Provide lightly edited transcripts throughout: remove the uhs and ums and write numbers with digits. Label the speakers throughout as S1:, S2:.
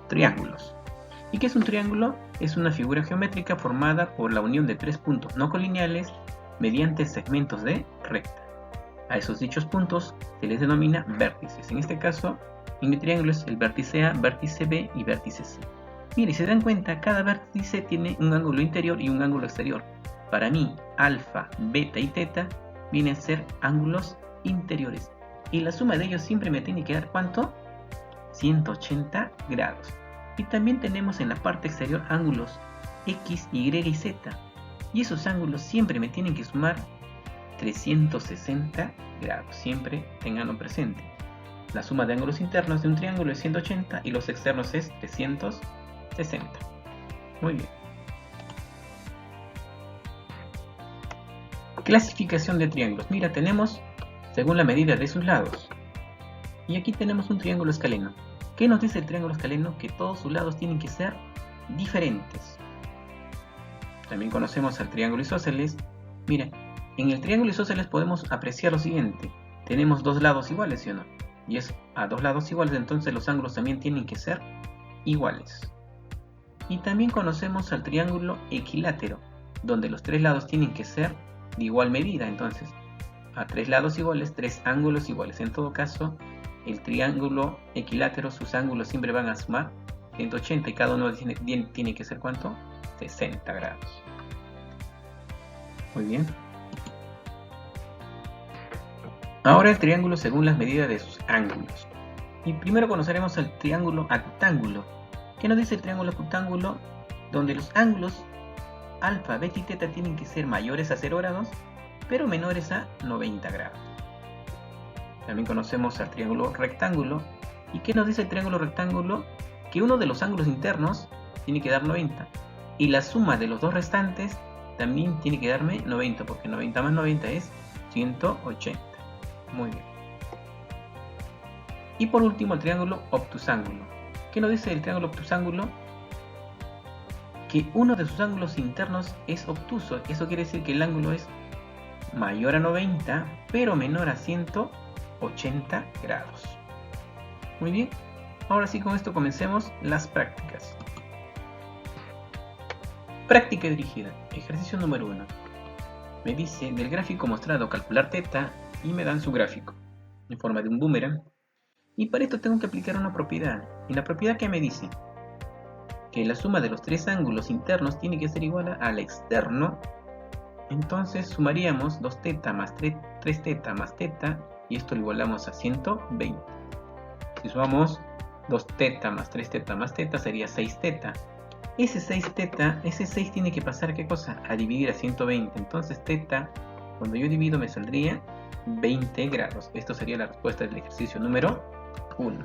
S1: triángulos. ¿Y qué es un triángulo? Es una figura geométrica formada por la unión de tres puntos no colineales mediante segmentos de recta. A esos dichos puntos se les denomina vértices. En este caso, en mi triángulo es el vértice A, vértice B y vértice C. Mire, si se dan cuenta, cada vértice tiene un ángulo interior y un ángulo exterior. Para mí, alfa, beta y teta vienen a ser ángulos interiores. Y la suma de ellos siempre me tiene que dar ¿cuánto? 180 grados. Y también tenemos en la parte exterior ángulos X, Y y Z. Y esos ángulos siempre me tienen que sumar 360 grados. Siempre tenganlo presente. La suma de ángulos internos de un triángulo es 180 y los externos es 360. Muy bien. Clasificación de triángulos. Mira, tenemos según la medida de sus lados. Y aquí tenemos un triángulo escaleno. ¿Qué nos dice el triángulo escaleno? Que todos sus lados tienen que ser diferentes. También conocemos al triángulo isósceles. Mira, en el triángulo isósceles podemos apreciar lo siguiente. Tenemos dos lados iguales, ¿sí o no? Y es a dos lados iguales, entonces los ángulos también tienen que ser iguales. Y también conocemos al triángulo equilátero, donde los tres lados tienen que ser de igual medida. Entonces, a tres lados iguales, tres ángulos iguales. En todo caso, el triángulo equilátero, sus ángulos siempre van a sumar 180 y cada uno tiene que ser ¿cuánto? 60 grados. Muy bien. Ahora el triángulo según las medidas de sus ángulos. Y primero conoceremos el triángulo acutángulo. ¿Qué nos dice el triángulo acutángulo? Donde los ángulos alfa, beta y teta tienen que ser mayores a 0 grados, pero menores a 90 grados. También conocemos al triángulo rectángulo. ¿Y qué nos dice el triángulo rectángulo? Que uno de los ángulos internos tiene que dar 90. Y la suma de los dos restantes también tiene que darme 90, porque 90 más 90 es 180. Muy bien. Y por último el triángulo obtusángulo. ¿Qué nos dice el triángulo obtusángulo? Que uno de sus ángulos internos es obtuso. Eso quiere decir que el ángulo es mayor a 90, pero menor a 180 grados. Muy bien. Ahora sí, con esto comencemos las prácticas. Práctica dirigida. Ejercicio número 1. Me dice del gráfico mostrado calcular teta y me dan su gráfico en forma de un boomerang. Y para esto tengo que aplicar una propiedad. Y la propiedad que me dice que la suma de los tres ángulos internos tiene que ser igual al externo. Entonces sumaríamos 2 teta más 3 teta más teta y esto lo igualamos a 120. Si sumamos 2 teta más 3 teta más teta sería 6 teta. Ese 6 teta, ese 6 tiene que pasar ¿qué cosa? A dividir a 120. Entonces teta, cuando yo divido me saldría 20 grados. Esto sería la respuesta del ejercicio número 1.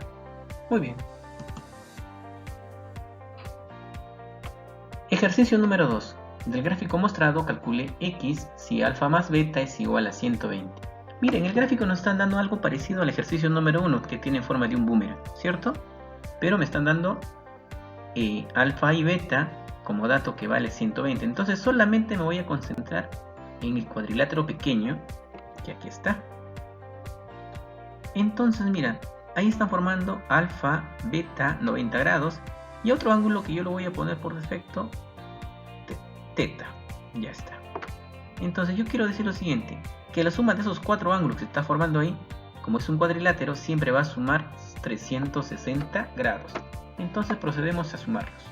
S1: Muy bien. Ejercicio número 2. Del gráfico mostrado calcule x si alfa más beta es igual a 120. Miren, el gráfico nos están dando algo parecido al ejercicio número 1 que tiene forma de un boomerang, ¿cierto? Pero me están dando alfa y beta como dato que vale 120. Entonces solamente me voy a concentrar en el cuadrilátero pequeño, que aquí está. Entonces mira, ahí están formando alfa, beta, 90 grados y otro ángulo que yo lo voy a poner por defecto, teta. Ya está. Entonces yo quiero decir lo siguiente, que la suma de esos cuatro ángulos que se está formando ahí, como es un cuadrilátero, siempre va a sumar 360 grados. Entonces procedemos a sumarlos.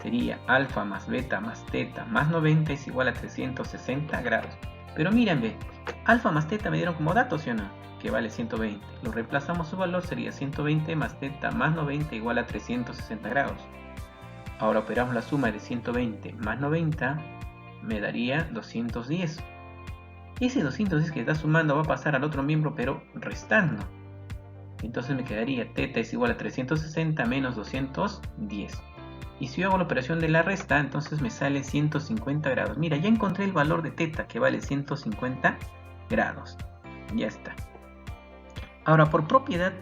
S1: Sería alfa más beta más teta más 90 es igual a 360 grados. Pero miren, alfa más teta me dieron como dato, ¿sí o no? Que vale 120. Lo reemplazamos, su valor sería 120 más teta más 90 igual a 360 grados. Ahora operamos la suma de 120 más 90, me daría 210. Ese 210 que está sumando va a pasar al otro miembro, pero restando. Entonces me quedaría teta es igual a 360 menos 210. Y si yo hago la operación de la resta, entonces me sale 150 grados. Mira, ya encontré el valor de teta, que vale 150 grados. Ya está. Ahora, por propiedad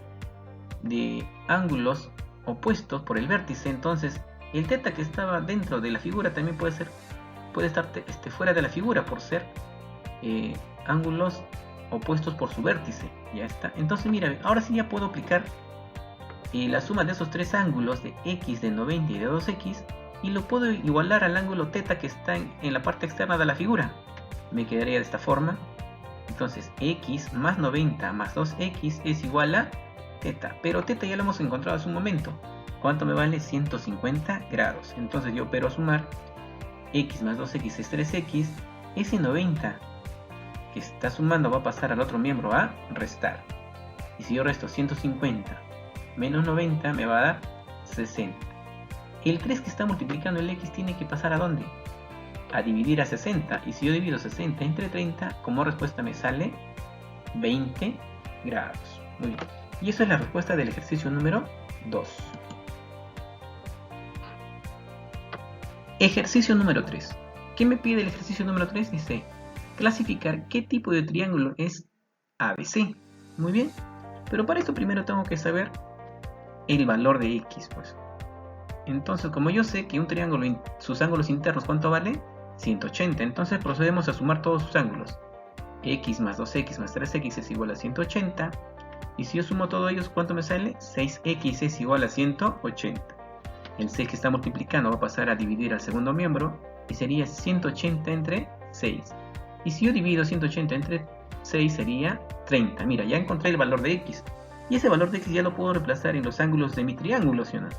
S1: de ángulos opuestos por el vértice, entonces el teta que estaba dentro de la figura también puede estar fuera de la figura por ser ángulos opuestos por su vértice. Ya está. Entonces mira, ahora sí ya puedo aplicar la suma de esos tres ángulos de x de 90 y de 2x y lo puedo igualar al ángulo θ que está en la parte externa de la figura. Me quedaría de esta forma. Entonces x más 90 más 2x es igual a θ, pero θ ya lo hemos encontrado hace un momento. ¿Cuánto me vale? 150 grados. Entonces yo opero a sumar x más 2x es 3x. Ese 90 que está sumando va a pasar al otro miembro a restar. Y si yo resto 150 menos 90 me va a dar 60. El 3 que está multiplicando el x tiene que pasar ¿a dónde? A dividir a 60. Y si yo divido 60 entre 30, como respuesta me sale 20 grados. Muy bien. Y eso es la respuesta del ejercicio número 2. Ejercicio número 3. ¿Qué me pide el ejercicio número 3? Dice, clasificar qué tipo de triángulo es ABC. Muy bien. Pero para esto primero tengo que saber el valor de x, pues. Entonces, como yo sé que un triángulo, sus ángulos internos, ¿cuánto vale? 180. Entonces procedemos a sumar todos sus ángulos. X más 2x más 3x es igual a 180. Y si yo sumo todos ellos, ¿cuánto me sale? 6x es igual a 180. El 6 que está multiplicando va a pasar a dividir al segundo miembro y sería 180 entre 6. Y si yo divido 180 entre 6 sería 30. Mira, ya encontré el valor de x. Y ese valor de x ya lo puedo reemplazar en los ángulos de mi triángulo, ¿sí o no?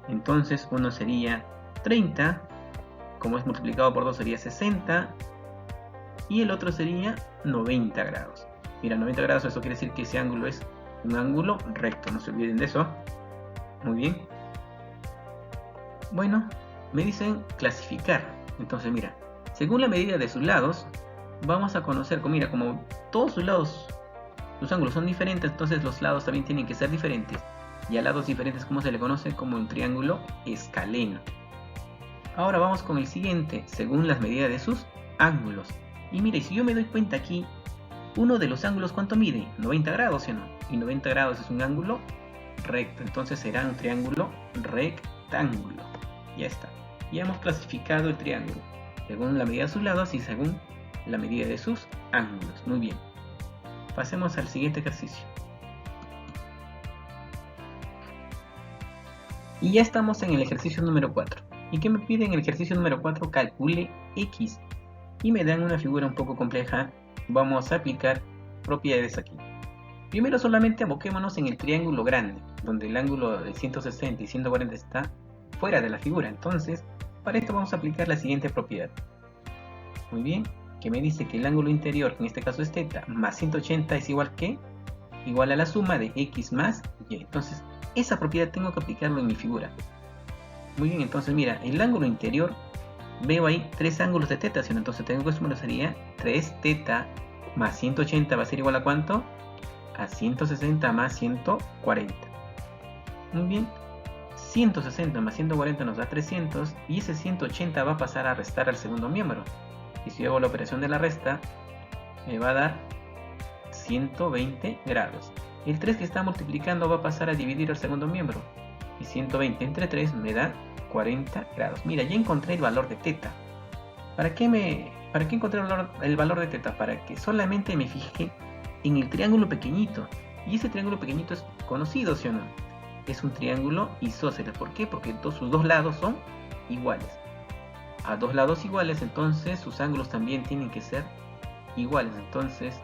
S1: Entonces uno sería 30, como es multiplicado por 2 sería 60, y el otro sería 90 grados. Mira, 90 grados, eso quiere decir que ese ángulo es un ángulo recto, no se olviden de eso. Muy bien. Bueno, me dicen clasificar. Entonces mira, según la medida de sus lados, vamos a conocer, mira, como todos sus lados, sus ángulos son diferentes, entonces los lados también tienen que ser diferentes. Y a lados diferentes, ¿cómo se le conoce? Como un triángulo escaleno. Ahora vamos con el siguiente, según las medidas de sus ángulos. Y mire, si yo me doy cuenta aquí, uno de los ángulos, ¿cuánto mide? 90 grados, ¿sí o no? Y 90 grados es un ángulo recto, entonces será un triángulo rectángulo. Ya está. Ya hemos clasificado el triángulo, según la medida de sus lados y según la medida de sus ángulos. Muy bien. Pasemos al siguiente ejercicio. Y ya estamos en el ejercicio número 4. ¿Y qué me pide en el ejercicio número 4? Calcule x. Y me dan una figura un poco compleja. Vamos a aplicar propiedades aquí. Primero solamente aboquémonos en el triángulo grande, donde el ángulo de 160 y 140 está fuera de la figura. Entonces, para esto vamos a aplicar la siguiente propiedad. Muy bien, que me dice que el ángulo interior, que en este caso es θ, más 180 es igual que, igual a la suma de x más y. Entonces, esa propiedad tengo que aplicarlo en mi figura. Muy bien, entonces mira, el ángulo interior, veo ahí tres ángulos de θ, ¿sí? Entonces tengo que sumar, sería 3θ más 180 va a ser igual a ¿cuánto? A 160 más 140. Muy bien, 160 más 140 nos da 300 y ese 180 va a pasar a restar al segundo miembro. Y si hago la operación de la resta, me va a dar 120 grados. El 3 que está multiplicando va a pasar a dividir al segundo miembro. Y 120 entre 3 me da 40 grados. Mira, ya encontré el valor de θ. ¿Para qué encontré el valor de θ? Para que solamente me fije en el triángulo pequeñito. Y ese triángulo pequeñito es conocido, ¿sí o no? Es un triángulo isósceles. ¿Por qué? Porque sus dos lados son iguales. A dos lados iguales, entonces sus ángulos también tienen que ser iguales. Entonces,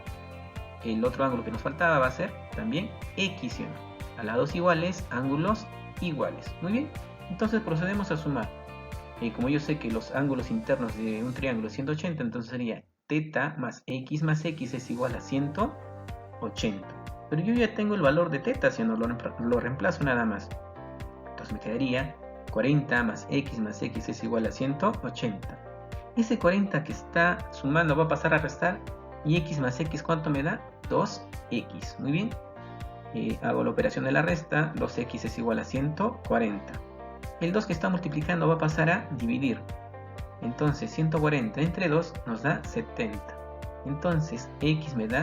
S1: el otro ángulo que nos faltaba va a ser también x, ¿sí o no? A lados iguales, ángulos iguales. Muy bien, entonces procedemos a sumar. Como yo sé que los ángulos internos de un triángulo es 180, entonces sería θ más x es igual a 180. Pero yo ya tengo el valor de θ, si no lo reemplazo nada más. Entonces me quedaría 40 más x es igual a 180. Ese 40 que está sumando va a pasar a restar. Y x más x, ¿cuánto me da? 2x. Muy bien. Hago la operación de la resta. 2x es igual a 140. El 2 que está multiplicando va a pasar a dividir. Entonces 140 entre 2 nos da 70. Entonces x me da